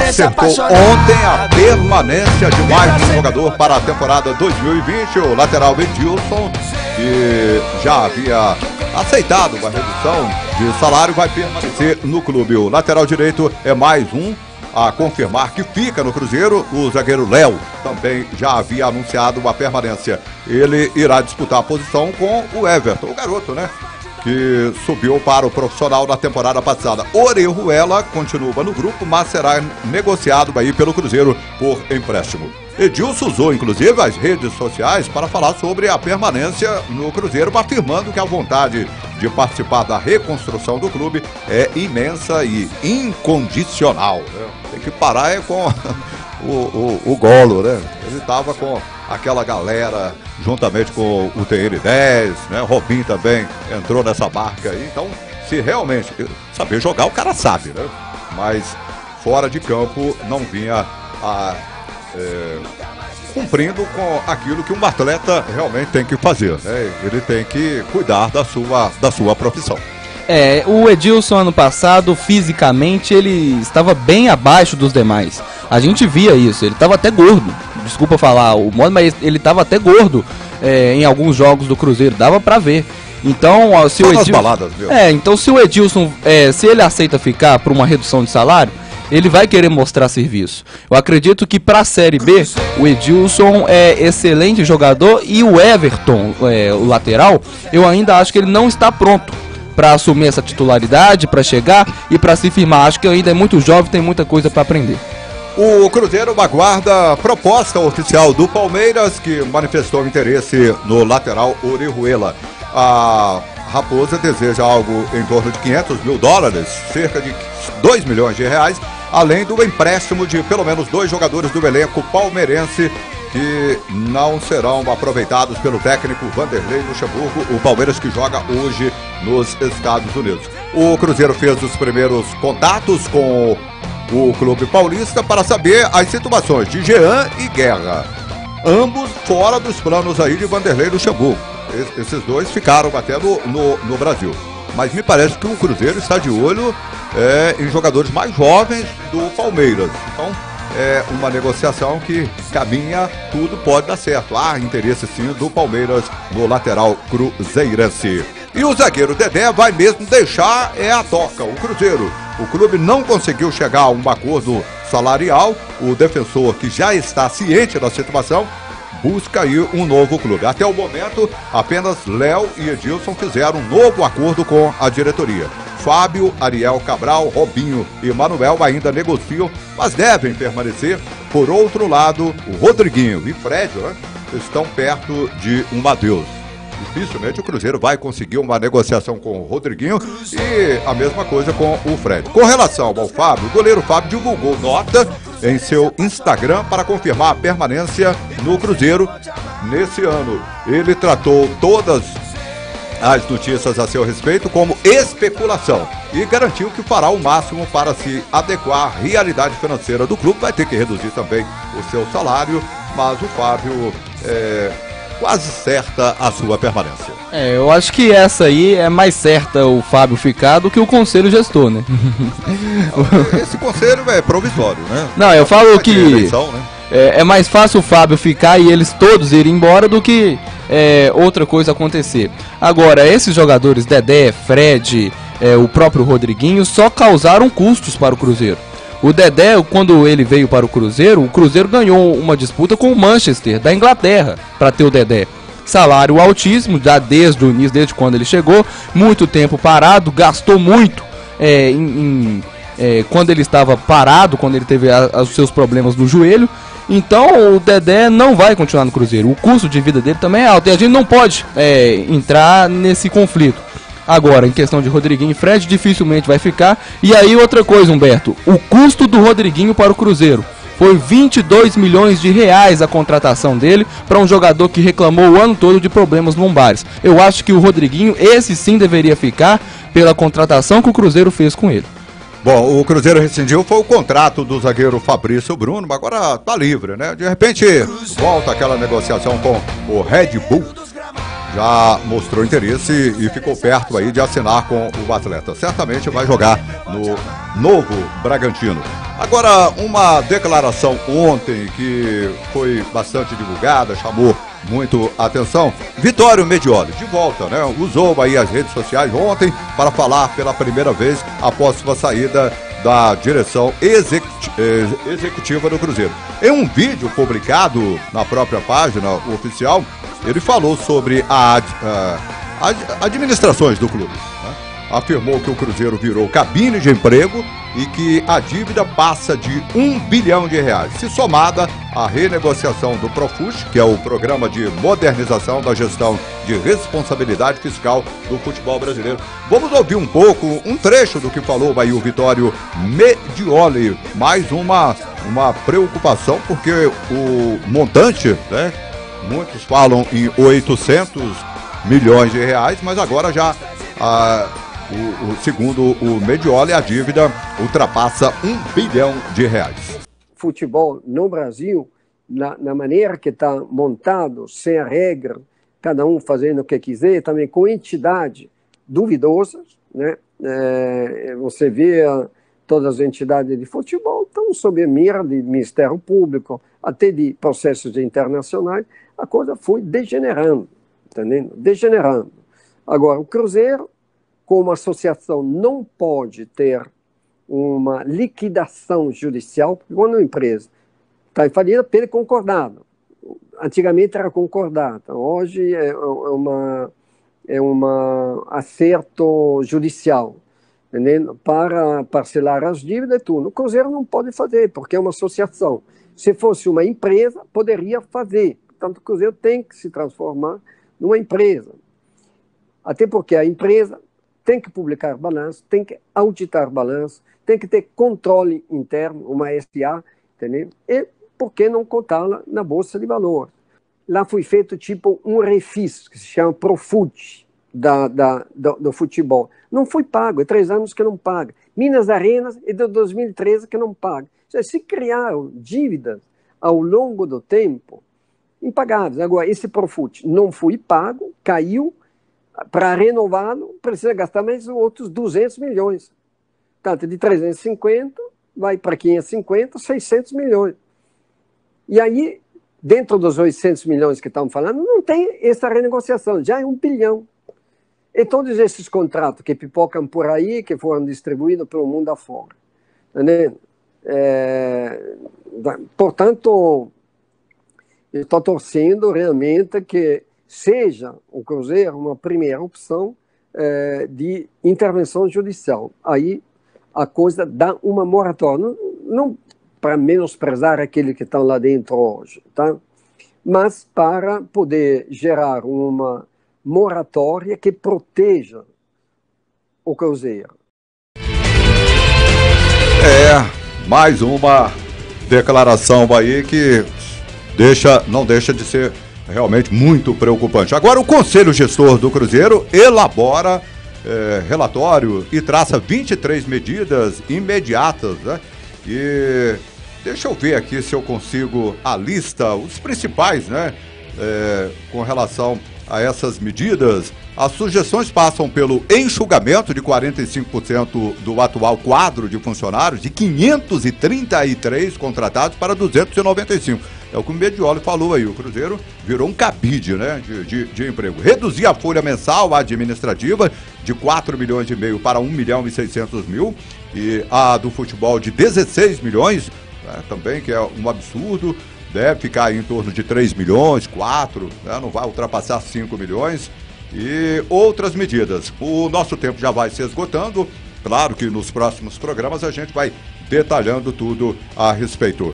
acertou ontem a permanência de mais um jogador para a temporada 2020, o lateral Edilson, que já havia aceitado uma redução de salário, vai permanecer no clube. O lateral direito é mais um a confirmar que fica no Cruzeiro. O zagueiro Léo também já havia anunciado uma permanência. Ele irá disputar a posição com o Everton, o garoto, né? Que subiu para o profissional na temporada passada. Orejuela continua no grupo, mas será negociado aí pelo Cruzeiro por empréstimo. Edilson usou, inclusive, as redes sociais para falar sobre a permanência no Cruzeiro, afirmando que a vontade de participar da reconstrução do clube é imensa e incondicional, né? Tem que parar com o Golo, né? Ele estava com aquela galera, juntamente com o TN10, né? Robinho também entrou nessa marca aí. Então, se realmente saber jogar, o cara sabe, né? Mas fora de campo não vinha cumprindo com aquilo que um atleta realmente tem que fazer, né? Ele tem que cuidar da sua profissão. O Edilson ano passado, fisicamente, ele estava bem abaixo dos demais. A gente via isso, ele estava até gordo. Desculpa falar o modo, mas ele estava até gordo em alguns jogos do Cruzeiro, dava pra ver. Então, se o Edilson, baladas, então se o Edilson, se ele aceita ficar por uma redução de salário, ele vai querer mostrar serviço. Eu acredito que para a Série B, o Edilson é excelente jogador e o Everton, o lateral, eu ainda acho que ele não está pronto para assumir essa titularidade, para chegar e para se firmar. Acho que ainda é muito jovem, tem muita coisa para aprender. O Cruzeiro aguarda a proposta oficial do Palmeiras, que manifestou interesse no lateral Orejuela. A Raposa deseja algo em torno de $500 mil, cerca de R$2 milhões, além do empréstimo de pelo menos 2 jogadores do elenco palmeirense que não serão aproveitados pelo técnico Vanderlei Luxemburgo, o Palmeiras que joga hoje nos Estados Unidos. O Cruzeiro fez os primeiros contatos com o clube paulista para saber as situações de Jean e Guerra, ambos fora dos planos aí de Vanderlei Luxemburgo. Esses dois ficaram até no Brasil. Mas me parece que o Cruzeiro está de olho em jogadores mais jovens do Palmeiras. Então, é uma negociação que caminha, tudo pode dar certo. Há interesse sim do Palmeiras no lateral cruzeirense. E o zagueiro Dedé vai mesmo deixar a toca, o Cruzeiro. O clube não conseguiu chegar a um acordo salarial. O defensor, que já está ciente da situação, busca aí um novo clube. Até o momento, apenas Léo e Edilson fizeram um novo acordo com a diretoria. Fábio, Ariel Cabral, Robinho e Manuel ainda negociam, mas devem permanecer. Por outro lado, o Rodriguinho e Fred, né, estão perto de um adeus. Dificilmente o Cruzeiro vai conseguir uma negociação com o Rodriguinho e a mesma coisa com o Fred. Com relação ao Fábio, o goleiro Fábio divulgou nota em seu Instagram para confirmar a permanência no Cruzeiro nesse ano. Ele tratou todas as notícias a seu respeito como especulação e garantiu que fará o máximo para se adequar à realidade financeira do clube. Vai ter que reduzir também o seu salário, mas o Fábio quase certa a sua permanência. Eu acho que essa aí é mais certa o Fábio ficar do que o conselho gestor, né? Esse conselho é provisório, né? Não, eu falo que eleição, né? É mais fácil o Fábio ficar e eles todos irem embora do que outra coisa acontecer. Agora, esses jogadores, Dedé, Fred, o próprio Rodriguinho, só causaram custos para o Cruzeiro. O Dedé, quando ele veio para o Cruzeiro ganhou uma disputa com o Manchester, da Inglaterra, para ter o Dedé. Salário altíssimo, já desde o início, desde quando ele chegou, muito tempo parado, gastou muito quando ele estava parado, quando ele teve os seus problemas no joelho. Então o Dedé não vai continuar no Cruzeiro, o custo de vida dele também é alto e a gente não pode entrar nesse conflito. Agora, em questão de Rodriguinho e Fred, dificilmente vai ficar. E aí outra coisa, Humberto, o custo do Rodriguinho para o Cruzeiro foi R$22 milhões a contratação dele para um jogador que reclamou o ano todo de problemas lombares. Eu acho que o Rodriguinho, esse sim deveria ficar pela contratação que o Cruzeiro fez com ele. Bom, o Cruzeiro rescindiu foi o contrato do zagueiro Fabrício Bruno, mas agora tá livre, né? De repente volta aquela negociação com o Red Bull. Já mostrou interesse e ficou perto aí de assinar com o atleta. Certamente vai jogar no Novo Bragantino. Agora, uma declaração ontem que foi bastante divulgada, chamou muito a atenção. Vitório Medioli, de volta, né? Usou aí as redes sociais ontem para falar pela primeira vez após sua saída da direção executiva do Cruzeiro. Em um vídeo publicado na própria página oficial, ele falou sobre as administrações do clube, né? Afirmou que o Cruzeiro virou cabine de emprego e que a dívida passa de R$1 bilhão, se somada à renegociação do Profut, que é o Programa de Modernização da Gestão de Responsabilidade Fiscal do Futebol Brasileiro. Vamos ouvir um pouco, um trecho do que falou aí o Vitório Medioli. Mais uma preocupação, porque o montante, né? Muitos falam em 800 milhões de reais, mas agora já... segundo o Medioli, a dívida ultrapassa R$1 bilhão. Futebol no Brasil, na maneira que está montado, sem a regra, cada um fazendo o que quiser, também com entidades duvidosas, né? Você vê todas as entidades de futebol estão sob a mira do Ministério Público, até de processos internacionais, a coisa foi degenerando, entendendo? Degenerando. Agora, o Cruzeiro, como associação, não pode ter uma liquidação judicial, porque quando uma empresa está em falida, pelo concordado. Antigamente era concordado, hoje é uma acerto judicial, entendeu? Para parcelar as dívidas e tudo. O Cruzeiro não pode fazer, porque é uma associação. Se fosse uma empresa, poderia fazer. Portanto, o Cruzeiro tem que se transformar numa empresa. Até porque a empresa tem que publicar balanço, tem que auditar balanço, tem que ter controle interno, uma SA, entendeu? E por que não cotá-la na Bolsa de Valores? Lá foi feito tipo um refis, que se chama Profut, do futebol. Não foi pago, é 3 anos que não paga. Minas Arenas é de 2013 que não paga. Se criaram dívidas ao longo do tempo impagáveis. Agora, esse Profut não foi pago, caiu. Para renová-lo, precisa gastar mais outros 200 milhões. Tanto de 350, vai para 550, 600 milhões. E aí, dentro dos 800 milhões que estamos falando, não tem essa renegociação, já é 1 bilhão. E todos esses contratos que pipocam por aí, que foram distribuídos pelo mundo afora. Entendeu? Portanto, eu estou torcendo realmente que seja o Cruzeiro uma primeira opção de intervenção judicial. Aí a coisa dá uma moratória, não para menosprezar aqueles que estão lá dentro hoje, tá? Mas para poder gerar uma moratória que proteja o Cruzeiro. Mais uma declaração aí que não deixa de ser realmente muito preocupante. Agora, o Conselho Gestor do Cruzeiro elabora relatório e traça 23 medidas imediatas, né? E deixa eu ver aqui se eu consigo a lista, os principais, né? Com relação a essas medidas. As sugestões passam pelo enxugamento de 45% do atual quadro de funcionários, de 533 contratados para 295. É o que o Medioli falou aí, o Cruzeiro virou um cabide, né, de emprego. Reduzir a folha mensal administrativa de 4,5 milhões para 1,6 milhão e a do futebol de 16 milhões, né, também, que é um absurdo, deve ficar aí em torno de 3 milhões, 4, né, não vai ultrapassar 5 milhões. E outras medidas. O nosso tempo já vai se esgotando. Claro que nos próximos programas a gente vai detalhando tudo a respeito.